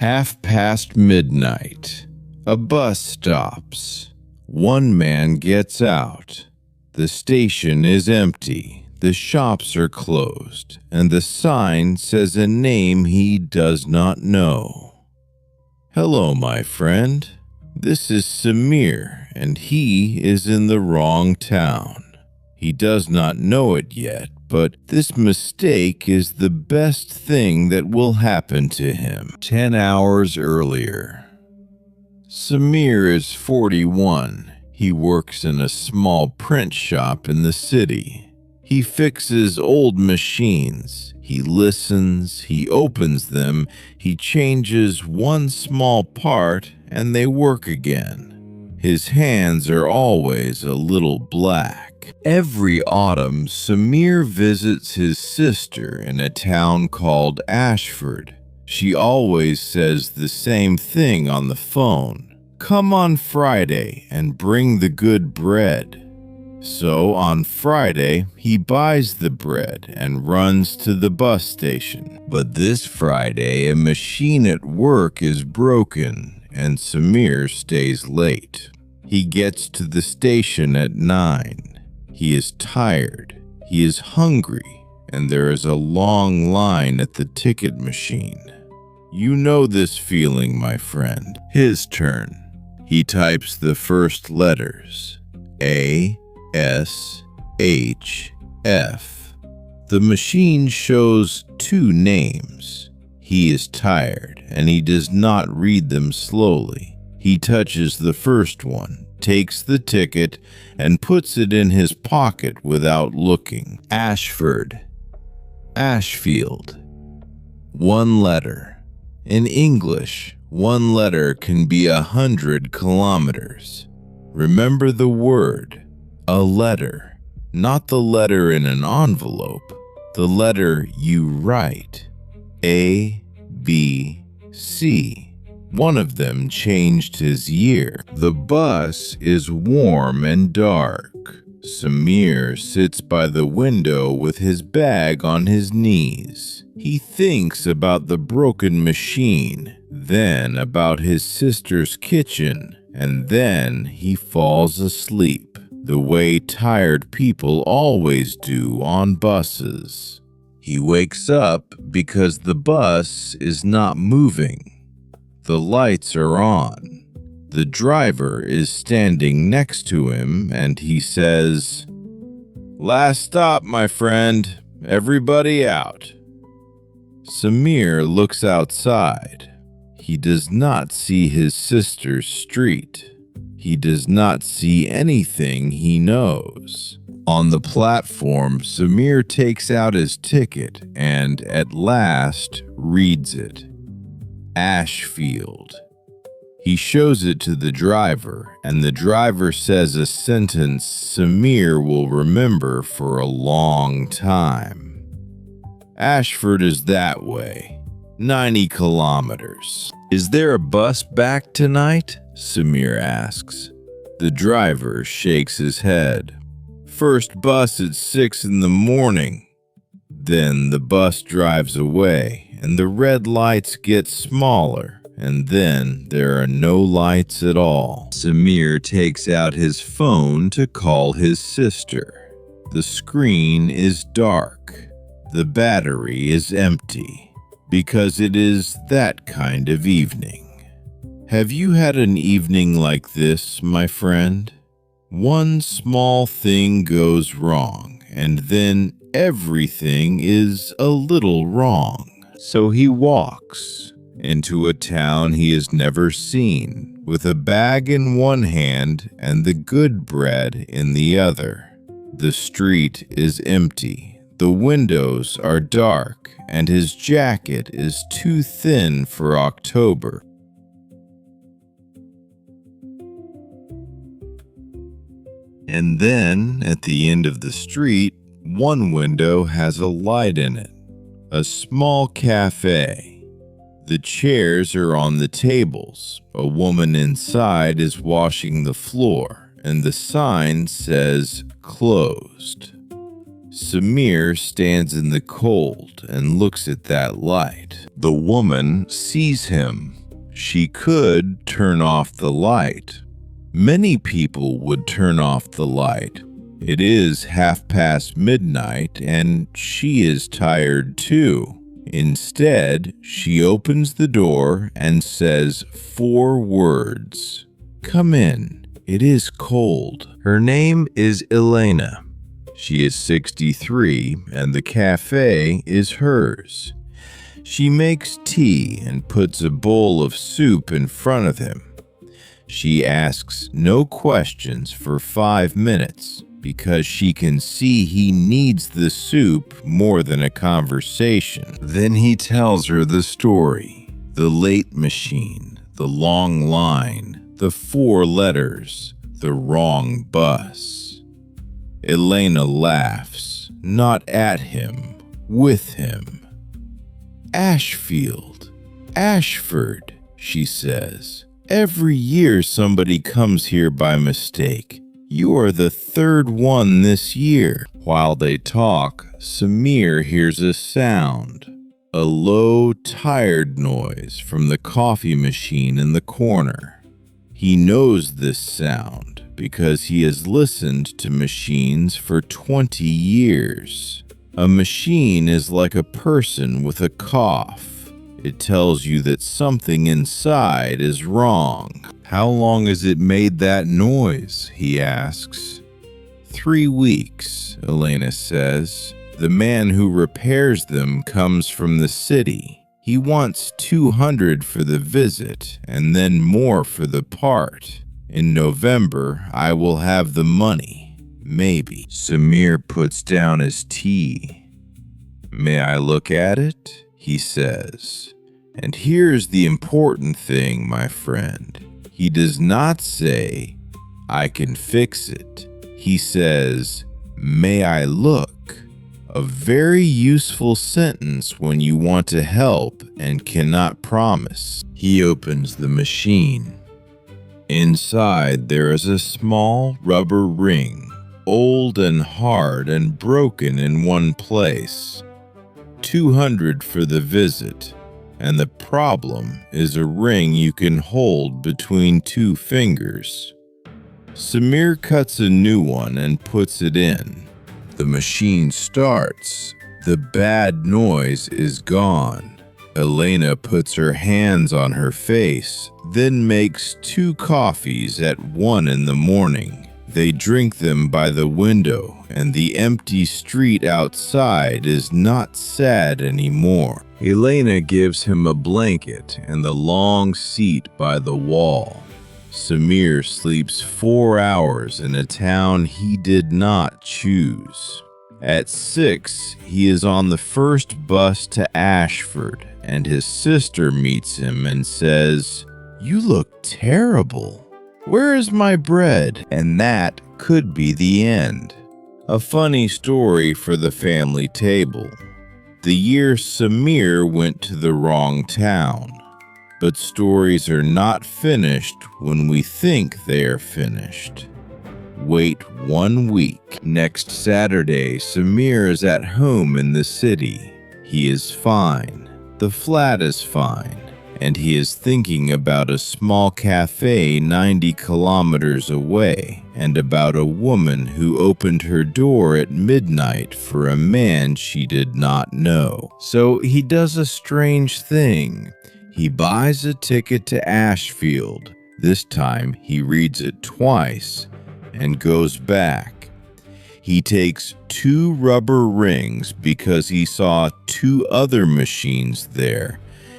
midnight. A bus stops. One man gets out. The station is empty. The shops are closed, and the sign says a name he does not know. Hello, my friend. This is Samir, and he is in the wrong town. He does not know it yet, but this mistake is the best thing that will happen to him. 10 hours earlier. Samir is 41. He works in a small print shop in the city. He fixes old machines. He listens, he opens them, he changes one small part, and they work again. His hands are always a little black. Every autumn, Samir visits his sister in a town called Ashford. She always says the same thing on the phone. Come on Friday and bring the good bread. So on Friday, he buys the bread and runs to the bus station. But this Friday, a machine at work is broken and Samir stays late. He gets to the station at 9. He is tired, he is hungry, and there is a long line at the ticket machine. You know this feeling, my friend. His turn. He types the first letters. A, S, H, F. The machine shows 2 names. He is tired, and he does not read them slowly. He touches the first one, takes the ticket, and puts it in his pocket without looking. Ashford. Ashfield. 1 letter. In English, 1 letter can be 100 kilometers. Remember the word, a letter, not the letter in an envelope, the letter you write. A, B, C. One of them changed his year. The bus is warm and dark. Samir sits by the window with his bag on his knees. He thinks about the broken machine, then about his sister's kitchen, and then he falls asleep, the way tired people always do on buses. He wakes up because the bus is not moving. The lights are on. The driver is standing next to him and he says, "Last stop, my friend. Everybody out." Samir looks outside. He does not see his sister's street. He does not see anything he knows. On the platform, Samir takes out his ticket and, at last, reads it. Ashfield. He shows it to the driver, and the driver says a sentence Samir will remember for a long time. Ashford is that way, 90 kilometers. Is there a bus back tonight? Samir asks. The driver shakes his head. First bus at 6 in the morning. Then the bus drives away, and the red lights get smaller, and then there are no lights at all. Samir takes out his phone to call his sister. The screen is dark. The battery is empty, because it is that kind of evening. Have you had an evening like this, my friend? One small thing goes wrong, and then everything is a little wrong. So he walks into a town he has never seen, with a bag in one hand and the good bread in the other. The street is empty, the windows are dark, and his jacket is too thin for October. And then, at the end of the street, one window has a light in it. A small cafe. The chairs are on the tables. A woman inside is washing the floor, and the sign says closed. Samir stands in the cold and looks at that light. The woman sees him. She could turn off the light. Many people would turn off the light. It is midnight and she is tired too. Instead, she opens the door and says 4 words. "Come in. It is cold." Her name is Elena. She is 63 and the cafe is hers. She makes tea and puts a bowl of soup in front of him. She asks no questions for 5 minutes because she can see he needs the soup more than a conversation. Then he tells her the story, the late machine, the long line, the 4 letters, the wrong bus. Elena laughs, not at him, with him. "Ashfield, Ashford," she says. "Every year somebody comes here by mistake. You are the 3rd one this year." While they talk, Samir hears a sound, a low, tired noise from the coffee machine in the corner. He knows this sound because he has listened to machines for 20 years. A machine is like a person with a cough. It tells you that something inside is wrong. "How long has it made that noise?" he asks. 3 weeks, Elena says. "The man who repairs them comes from the city. He wants 200 for the visit and then more for the part. In November, I will have the money. Maybe." Samir puts down his tea. "May I look at it?" he says. And here's the important thing, my friend. He does not say, "I can fix it." He says, "May I look?" A very useful sentence when you want to help and cannot promise. He opens the machine. Inside there is a small rubber ring, old and hard and broken in one place. 200 for the visit, and the problem is a ring you can hold between 2 fingers. Samir cuts a new one and puts it in. The machine starts. The bad noise is gone. Elena puts her hands on her face, then makes 2 coffees at 1 in the morning. They drink them by the window, and the empty street outside is not sad anymore. Elena gives him a blanket and the long seat by the wall. Samir sleeps 4 hours in a town he did not choose. At 6, he is on the first bus to Ashford, and his sister meets him and says, "You look terrible. Where is my bread?" And that could be the end. A funny story for the family table. The year Samir went to the wrong town. But stories are not finished when we think they are finished. Wait 1 week. Next Saturday, Samir is at home in the city. He is fine. The flat is fine. And he is thinking about a small cafe 90 kilometers away, and about a woman who opened her door at midnight for a man she did not know. So he does a strange thing. He buys a ticket to Ashfield. This time he reads it twice and goes back. He takes 2 rubber rings because he saw 2 other machines there.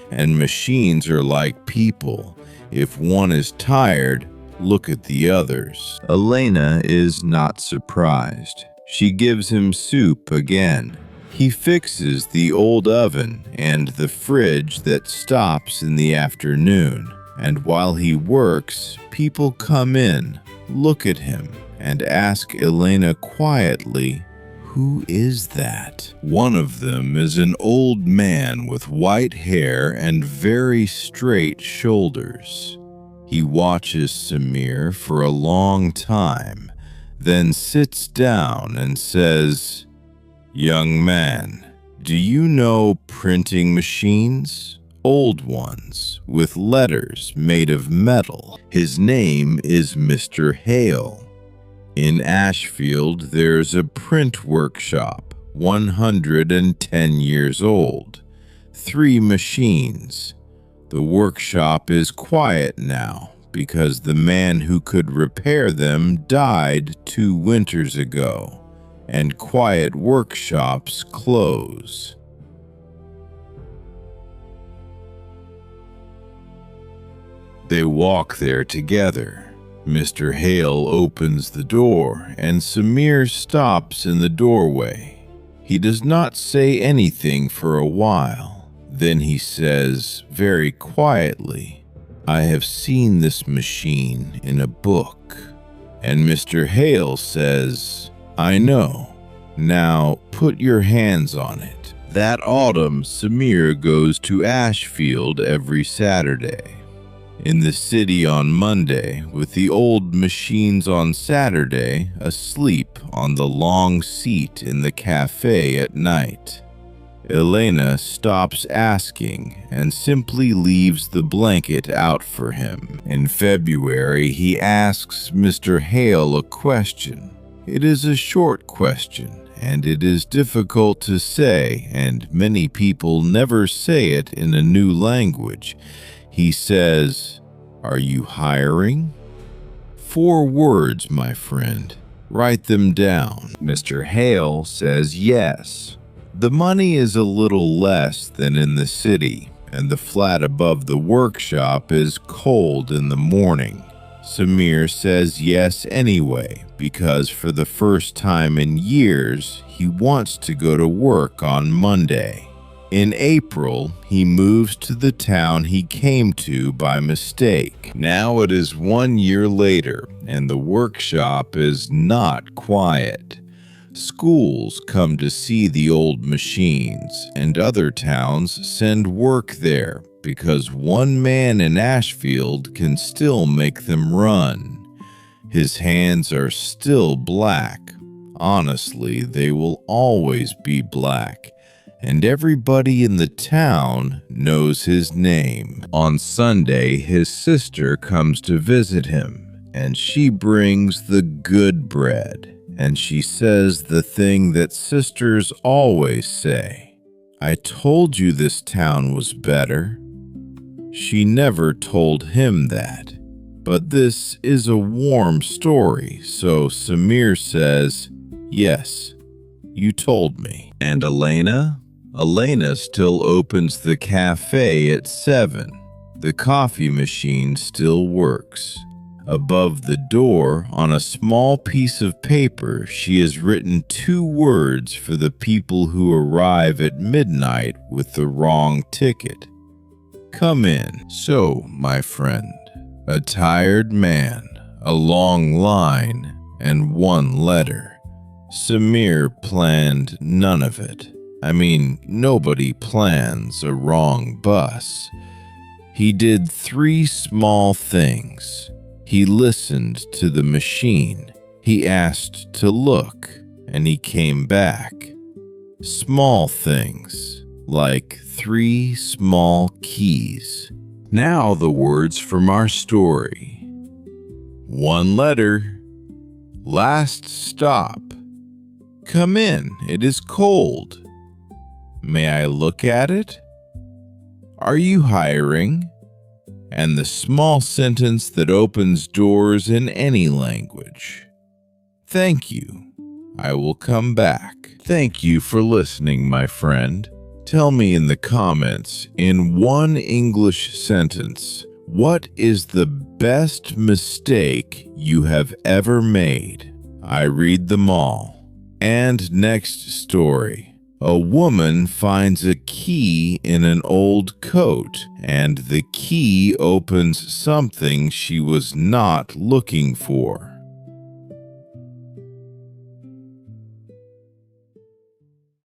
And machines are like people. If one is tired, look at the others. Elena is not surprised. She gives him soup again. He fixes the old oven and the fridge that stops in the afternoon. And while he works, people come in, look at him, and ask Elena quietly, "Who is that?" One of them is an old man with white hair and very straight shoulders. He watches Samir for a long time, then sits down and says, Young man, do you know printing machines? Old ones, with letters made of metal. His name is Mr. Hale. In Ashfield, there's a print workshop, 110 years old. 3 machines. The workshop is quiet now because the man who could repair them died 2 winters ago, and quiet workshops close. They walk there together. Mr. Hale opens the door, and Samir stops in the doorway. He does not say anything for a while. Then he says, very quietly, "I have seen this machine in a book." And Mr. Hale says, "I know. Now put your hands on it." That autumn, Samir goes to Ashfield every Saturday. In the city on Monday, with the old machines on Saturday, asleep on the long seat in the cafe at night. Elena stops asking and simply leaves the blanket out for him. In February, he asks Mr. Hale a question. It is a short question, and it is difficult to say, and many people never say it in a new language. He says, "Are you hiring?" 4 words, my friend. Write them down. Mr. Hale says yes. The money is a little less than in the city, and the flat above the workshop is cold in the morning. Samir says yes anyway, because for the first time in years, he wants to go to work on Monday. In April, he moves to the town he came to by mistake. Now it is 1 year later, and the workshop is not quiet. Schools come to see the old machines, and other towns send work there because one man in Ashfield can still make them run. His hands are still black. Honestly, they will always be black. And everybody in the town knows his name. On Sunday, his sister comes to visit him, and she brings the good bread. And she says the thing that sisters always say, "I told you this town was better." She never told him that. But this is a warm story, so Samir says, "Yes, you told me." And Elena? Elena still opens the cafe at 7. The coffee machine still works. Above the door, on a small piece of paper, she has written 2 words for the people who arrive at midnight with the wrong ticket. Come in. So, my friend, a tired man, a long line, and 1 letter. Samir planned none of it. I mean, nobody plans a wrong bus. He did 3 small things. He listened to the machine. He asked to look, and he came back. Small things, like 3 small keys. Now the words from our story. 1 letter. Last stop. Come in, it is cold. May I look at it? Are you hiring? And the small sentence that opens doors in any language. Thank you. I will come back. Thank you for listening, my friend. Tell me in the comments, in 1 English sentence, what is the best mistake you have ever made? I read them all. And next story. A woman finds a key in an old coat, and the key opens something she was not looking for.